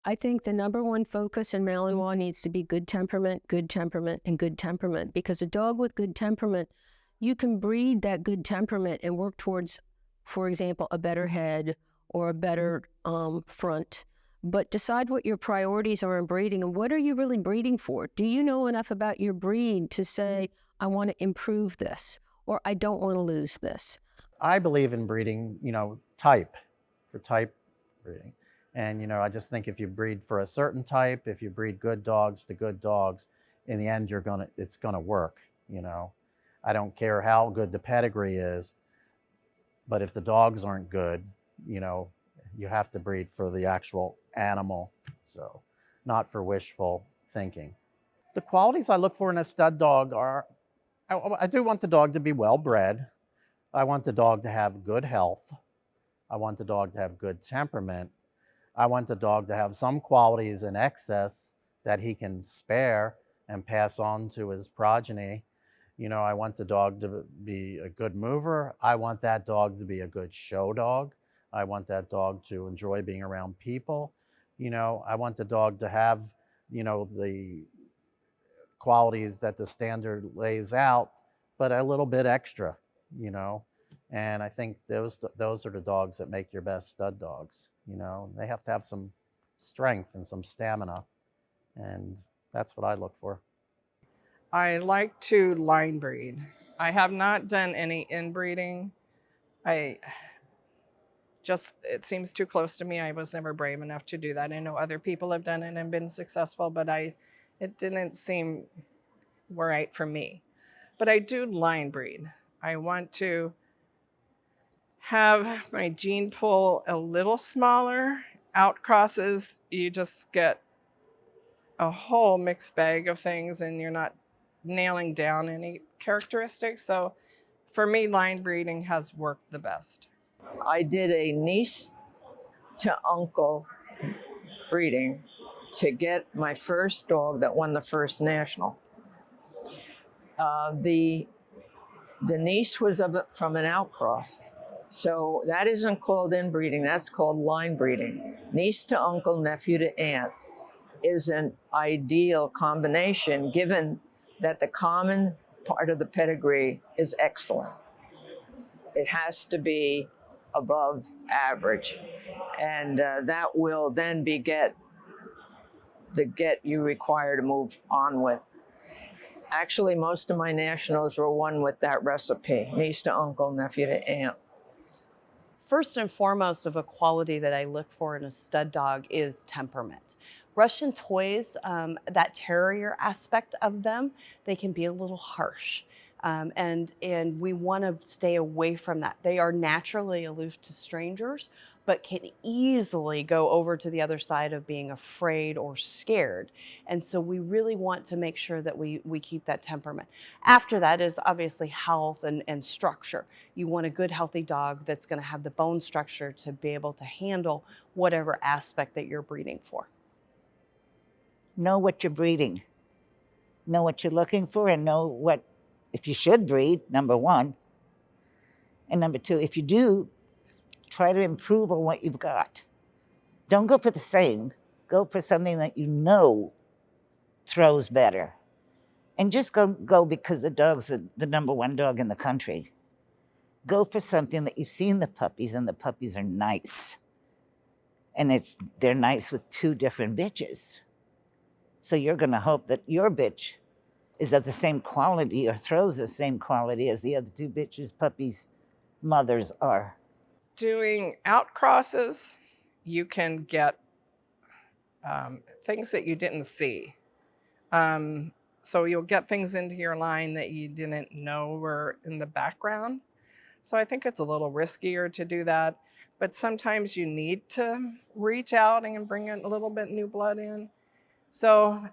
I think the number one focus in Malinois needs to be good temperament, and good temperament. Because a dog with good temperament, you can breed that good temperament and work towards, for example, a better head or a better front. But decide what your priorities are in breeding and what are you really breeding for? Do you know enough about your breed to say, I want to improve this or I don't want to lose this? I believe in breeding, type, for type breeding. And, I just think if you breed for a certain type, if you breed good dogs to good dogs, in the end, it's gonna work, I don't care how good the pedigree is, but if the dogs aren't good, you have to breed for the actual animal. So not for wishful thinking. The qualities I look for in a stud dog are, I do want the dog to be well bred. I want the dog to have good health. I want the dog to have good temperament. I want the dog to have some qualities in excess that he can spare and pass on to his progeny. I want the dog to be a good mover. I want that dog to be a good show dog. I want that dog to enjoy being around people. I want the dog to have, the qualities that the standard lays out, but a little bit extra, And I think those are the dogs that make your best stud dogs. They have to have some strength and some stamina, and that's what I look for. I like to line breed. I have not done any inbreeding. It seems too close to me. I was never brave enough to do that. I know other people have done it and been successful, but it didn't seem right for me. But I do line breed. I want to have my gene pool a little smaller. Outcrosses, you just get a whole mixed bag of things and you're not nailing down any characteristics. So for me, line breeding has worked the best. I did a niece to uncle breeding to get my first dog that won the first national. The niece was from an outcross. So that isn't called inbreeding, that's called line breeding. Niece to uncle, nephew to aunt is an ideal combination given that the common part of the pedigree is excellent. It has to be above average, and that will then beget the get you require to move on with. Actually, most of my nationals were won with that recipe, niece to uncle, nephew to aunt. First and foremost of a quality that I look for in a stud dog is temperament. Russian toys, that terrier aspect of them, they can be a little harsh. And we want to stay away from that. They are naturally aloof to strangers, but can easily go over to the other side of being afraid or scared. And so we really want to make sure that we keep that temperament. After that is obviously health and structure. You want a good, healthy dog that's going to have the bone structure to be able to handle whatever aspect that you're breeding for. Know what you're breeding. Know what you're looking for and know what, if you should breed, number one. And number two, if you do, try to improve on what you've got. Don't go for the same. Go for something that you know throws better. And just go because the dog's the number one dog in the country. Go for something that you've seen the puppies, and the puppies are nice. And they're nice with two different bitches. So you're going to hope that your bitch is of the same quality or throws the same quality as the other two bitches' puppies' mothers are. Doing outcrosses, you can get things that you didn't see. So you'll get things into your line that you didn't know were in the background. So I think it's a little riskier to do that. But sometimes you need to reach out and bring a little bit new blood in. So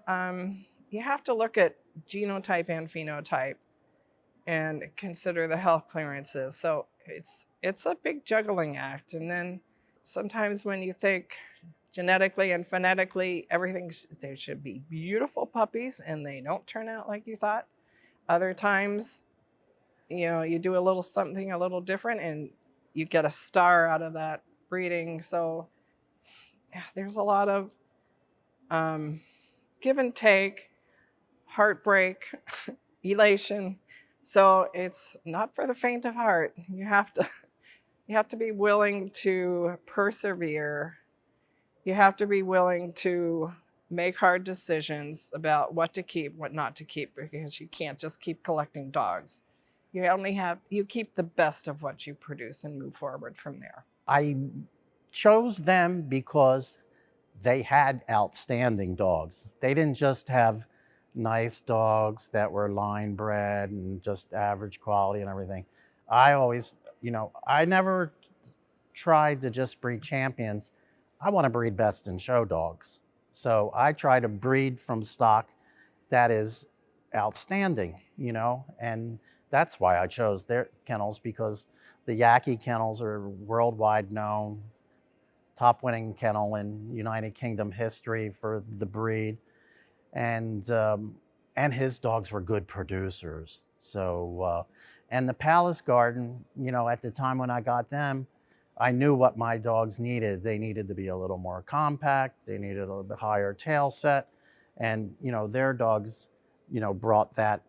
you have to look at genotype and phenotype and consider the health clearances. So it's a big juggling act. And then sometimes when you think genetically and phonetically, they should be beautiful puppies and they don't turn out like you thought. Other times, you do a little something a little different and you get a star out of that breeding. So yeah, there's a lot of give and take, heartbreak, elation. So it's not for the faint of heart. You have to be willing to persevere. You have to be willing to make hard decisions about what to keep, what not to keep, because you can't just keep collecting dogs. You keep the best of what you produce and move forward from there. I chose them because they had outstanding dogs. They didn't just have nice dogs that were line bred and just average quality and everything. I always, I never tried to just breed champions. I want to breed best in show dogs. So I try to breed from stock that is outstanding, and that's why I chose their kennels, because the Yaki kennels are worldwide known, top winning kennel in United Kingdom history for the breed. And his dogs were good producers. So, and the Palace Garden, at the time when I got them, I knew what my dogs needed. They needed to be a little more compact. They needed a little bit higher tail set. And, their dogs, brought that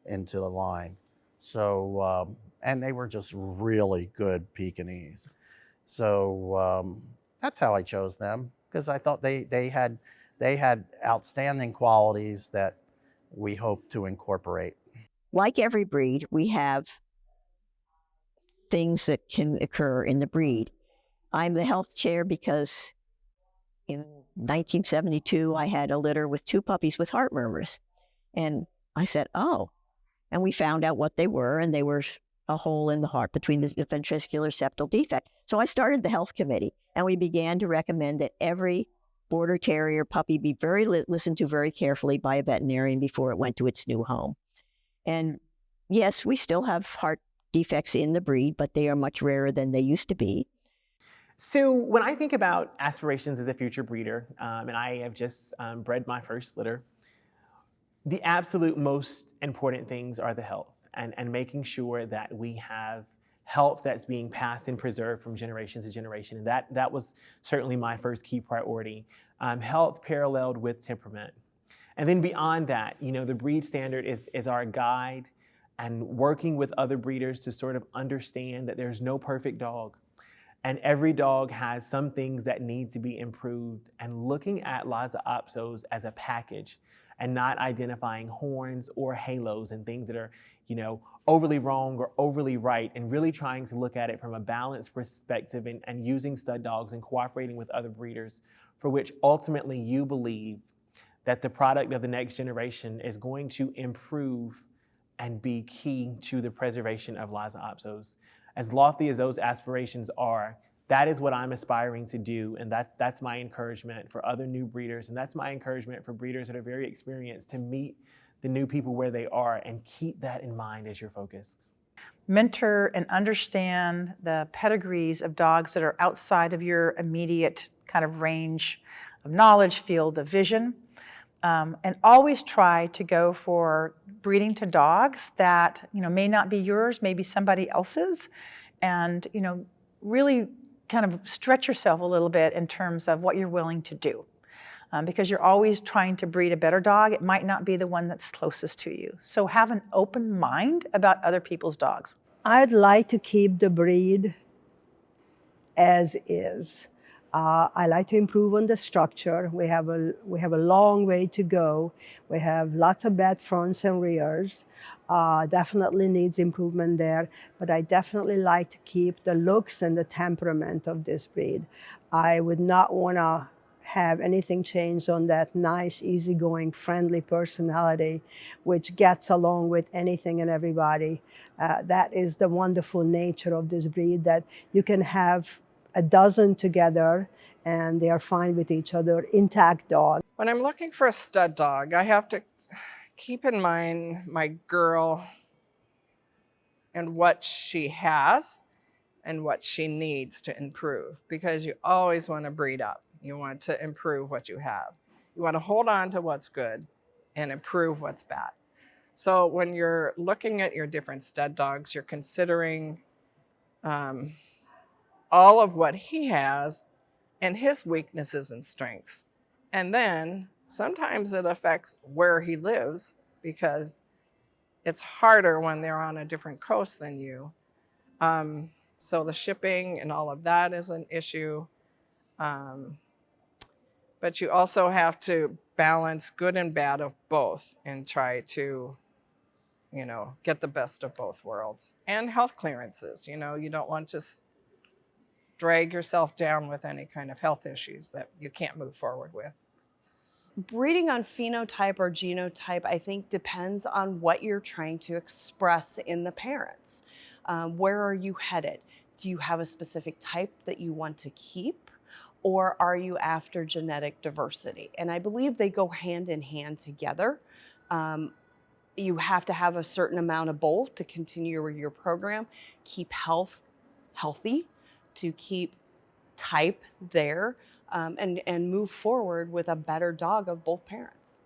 into the line. So, and they were just really good Pekingese. So that's how I chose them, because I thought they had outstanding qualities that we hope to incorporate. Like every breed, we have things that can occur in the breed. I'm the health chair because in 1972, I had a litter with 2 puppies with heart murmurs. And I said, oh, and we found out what they were, and they were a hole in the heart between the ventricular septal defect. So I started the health committee, and we began to recommend that every border terrier puppy be listened to very carefully by a veterinarian before it went to its new home. And yes, we still have heart defects in the breed, but they are much rarer than they used to be. So when I think about aspirations as a future breeder, and I have just bred my first litter, the absolute most important things are the health and making sure that we have health that's being passed and preserved from generation to generation. And that was certainly my first key priority. Health paralleled with temperament. And then beyond that, the breed standard is our guide, and working with other breeders to sort of understand that there's no perfect dog. And every dog has some things that need to be improved, and looking at Lhasa Apsos as a package and not identifying horns or halos and things that are, overly wrong or overly right, and really trying to look at it from a balanced perspective and using stud dogs and cooperating with other breeders for which ultimately you believe that the product of the next generation is going to improve and be key to the preservation of Lhasa Apsos. As lofty as those aspirations are, that is what I'm aspiring to do, and that's my encouragement for other new breeders, and that's my encouragement for breeders that are very experienced to meet the new people where they are and keep that in mind as your focus. Mentor and understand the pedigrees of dogs that are outside of your immediate kind of range of knowledge, field of vision, and always try to go for breeding to dogs that may not be yours, maybe somebody else's, and really kind of stretch yourself a little bit in terms of what you're willing to do. Because you're always trying to breed a better dog. It might not be the one that's closest to you. So have an open mind about other people's dogs. I'd like to keep the breed as is. I like to improve on the structure. We have a long way to go. We have lots of bad fronts and rears. Definitely needs improvement there, but I definitely like to keep the looks and the temperament of this breed. I would not want to have anything change on that nice, easygoing, friendly personality, which gets along with anything and everybody. That is the wonderful nature of this breed, that you can have a dozen together and they are fine with each other, intact dog. When I'm looking for a stud dog, I have to keep in mind my girl and what she has and what she needs to improve, because you always want to breed up. You want to improve what you have. You want to hold on to what's good and improve what's bad. So when you're looking at your different stud dogs, you're considering all of what he has and his weaknesses and strengths, And then sometimes it affects where he lives, because it's harder when they're on a different coast than you. So the shipping and all of that is an issue. But you also have to balance good and bad of both and try to, get the best of both worlds. And health clearances, you don't want to drag yourself down with any kind of health issues that you can't move forward with. Breeding on phenotype or genotype, I think, depends on what you're trying to express in the parents. Where are you headed? Do you have a specific type that you want to keep? Or are you after genetic diversity? And I believe they go hand in hand together. You have to have a certain amount of both to continue your program, keep health healthy, to keep type there, and move forward with a better dog of both parents.